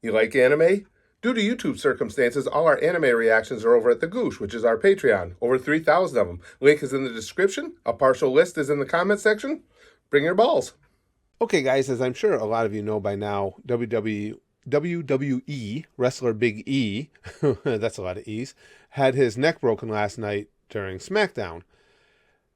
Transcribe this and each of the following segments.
You like anime? Due to YouTube circumstances, all our anime reactions are over at the Goosh, which is our Patreon. Over 3,000 of them. Link is in the description. A partial list is in the comment section. Bring your balls. Okay, guys, as I'm sure a lot of you know by now, WWE wrestler Big E, that's a lot of E's, had his neck broken last night during Smackdown.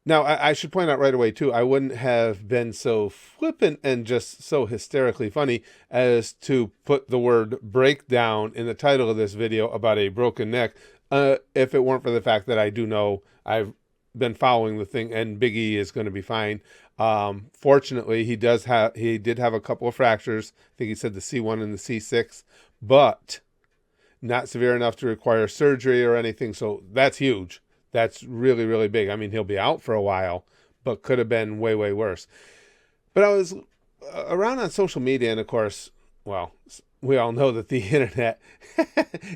Now, I should point out right away, too, I wouldn't have been so flippant and just so hysterically funny as to put the word breakdown in the title of this video about a broken neck, if it weren't for the fact that I do know I've been following the thing, and Big E is going to be fine. Fortunately, he did have a couple of fractures. I think he said the C1 and the C6, but not severe enough to require surgery or anything, so that's huge. That's really, really big. I mean, he'll be out for a while, but could have been way, way worse. But I was around on social media, and of course, well, we all know that the internet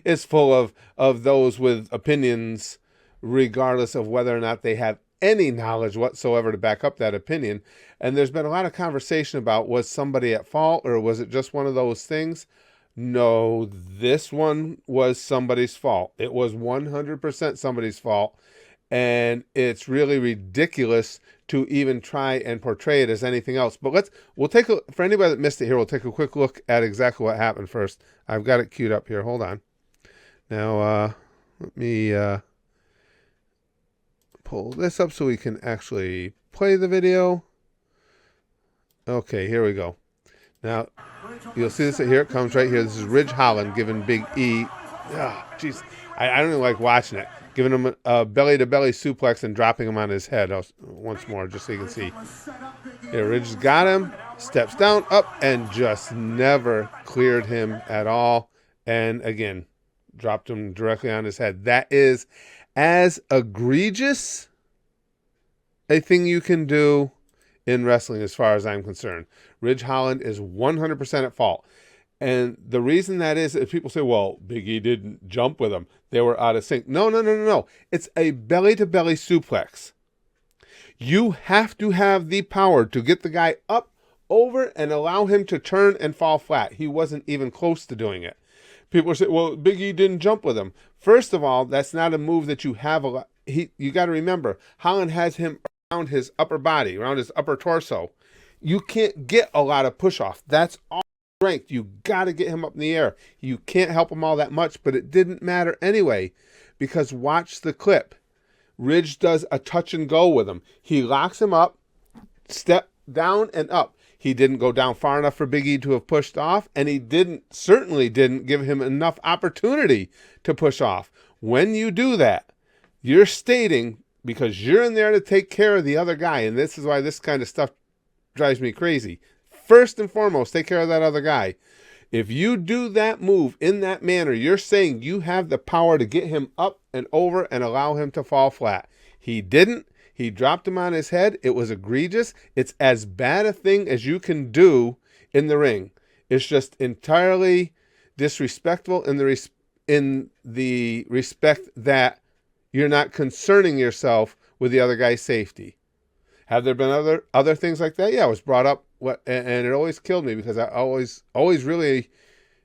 is full of those with opinions, regardless of whether or not they have any knowledge whatsoever to back up that opinion. And there's been a lot of conversation about, was somebody at fault, or was it just one of those things? No, this one was somebody's fault. It was 100% somebody's fault. And it's really ridiculous to even try and portray it as anything else. But we'll take for anybody that missed it here, we'll take a quick look at exactly what happened first. I've got it queued up here. Hold on. Now, let me pull this up so we can actually play the video. Okay, here we go. Now, you'll see this here. It comes right here. This is Ridge Holland giving Big E. Jeez, I don't even like watching it. Giving him a belly-to-belly suplex and dropping him on his head once more, just so you can see. Here, Ridge got him, steps down, up, and just never cleared him at all. And again, dropped him directly on his head. That is as egregious a thing you can do in wrestling as far as I'm concerned. Ridge Holland is 100% at fault. And the reason that is people say, well, Big E didn't jump with him. They were out of sync. No. It's a belly-to-belly suplex. You have to have the power to get the guy up, over, and allow him to turn and fall flat. He wasn't even close to doing it. People say, well, Big E didn't jump with him. First of all, that's not a move that you have a lot. You got to remember, Holland has him around his upper body, around his upper torso. You can't get a lot of push off. That's all strength. You got to get him up in the air. You can't help him all that much, but it didn't matter anyway, because watch the clip. Ridge does a touch and go with him. He locks him up, step down and up. He didn't go down far enough for Big E to have pushed off, and he certainly didn't give him enough opportunity to push off. When you do that, you're stating, because you're in there to take care of the other guy, and this is why this kind of stuff drives me crazy. First and foremost, take care of that other guy. If you do that move in that manner, you're saying you have the power to get him up and over and allow him to fall flat. He didn't. He dropped him on his head. It was egregious. It's as bad a thing as you can do in the ring. It's just entirely disrespectful in the respect that you're not concerning yourself with the other guy's safety. Have there been other things like that? Yeah, it was brought up, and it always killed me, because I always really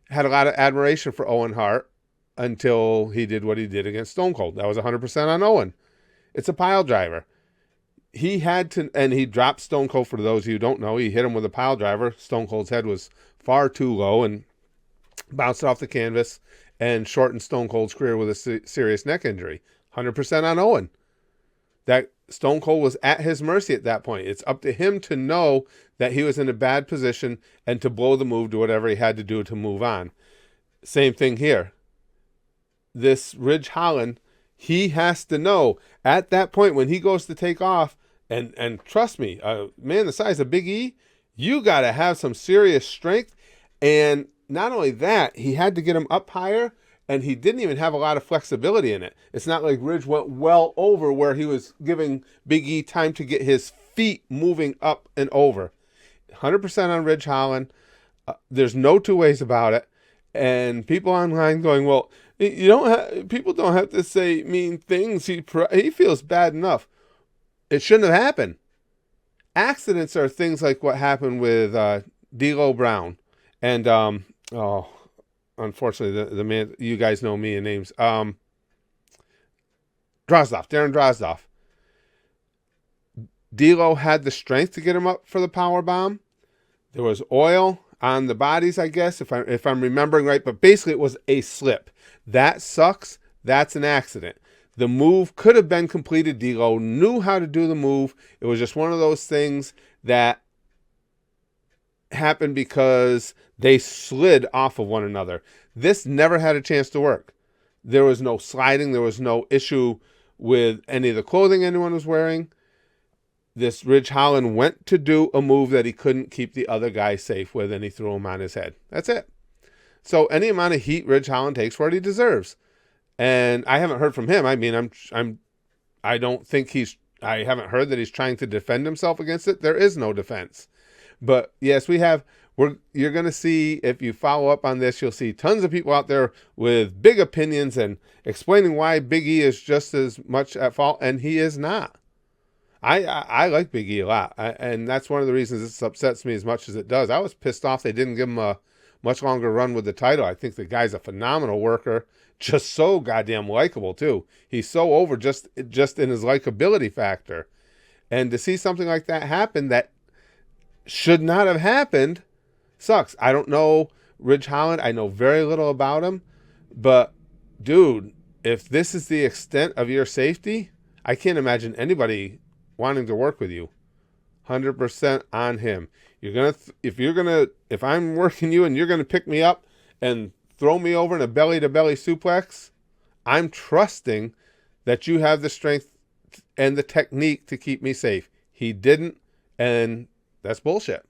had a lot of admiration for Owen Hart until he did what he did against Stone Cold. That was 100% on Owen. It's a pile driver. He had to, and he dropped Stone Cold, for those of you who don't know. He hit him with a pile driver. Stone Cold's head was far too low and bounced off the canvas and shortened Stone Cold's career with a serious neck injury. 100% on Owen. That Stone Cold was at his mercy at that point. It's up to him to know that he was in a bad position and to blow the move, do whatever he had to do to move on. Same thing here. This Ridge Holland, he has to know at that point when he goes to take off, and trust me, a man the size of Big E, you got to have some serious strength. And not only that, he had to get him up higher, and he didn't even have a lot of flexibility in it. It's not like Ridge went well over where he was giving Big E time to get his feet moving up and over. 100% on Ridge Holland. There's no two ways about it. And people online going, well, people don't have to say mean things. He feels bad enough. It shouldn't have happened. Accidents are things like what happened with D'Lo Brown and unfortunately, the man, you guys know me and names. Darren Drozdov. D'Lo had the strength to get him up for the power bomb. There was oil on the bodies, I guess, if I'm remembering right. But basically, it was a slip. That sucks. That's an accident. The move could have been completed. D'Lo knew how to do the move. It was just one of those things that happened because they slid off of one another. This never had a chance to work. There was no sliding. There was no issue with any of the clothing anyone was wearing. This Ridge Holland went to do a move that he couldn't keep the other guy safe with, and he threw him on his head. That's it. So any amount of heat Ridge Holland takes for it, he deserves. And I haven't heard from him. I mean, I don't think I haven't heard that he's trying to defend himself against it. There is no defense. But yes, you're going to see, if you follow up on this, you'll see tons of people out there with big opinions and explaining why Big E is just as much at fault, and he is not. I like Big E a lot, and that's one of the reasons this upsets me as much as it does. I was pissed off they didn't give him a much longer run with the title. I think the guy's a phenomenal worker, just so goddamn likable too. He's so over just in his likability factor, and to see something like that happen that should not have happened sucks. I don't know Ridge Holland. I know very little about him, but dude, if this is the extent of your safety, I can't imagine anybody wanting to work with you. 100% on him. If I'm working you and you're gonna pick me up and throw me over in a belly-to-belly suplex, I'm trusting that you have the strength and the technique to keep me safe. He didn't, and that's bullshit.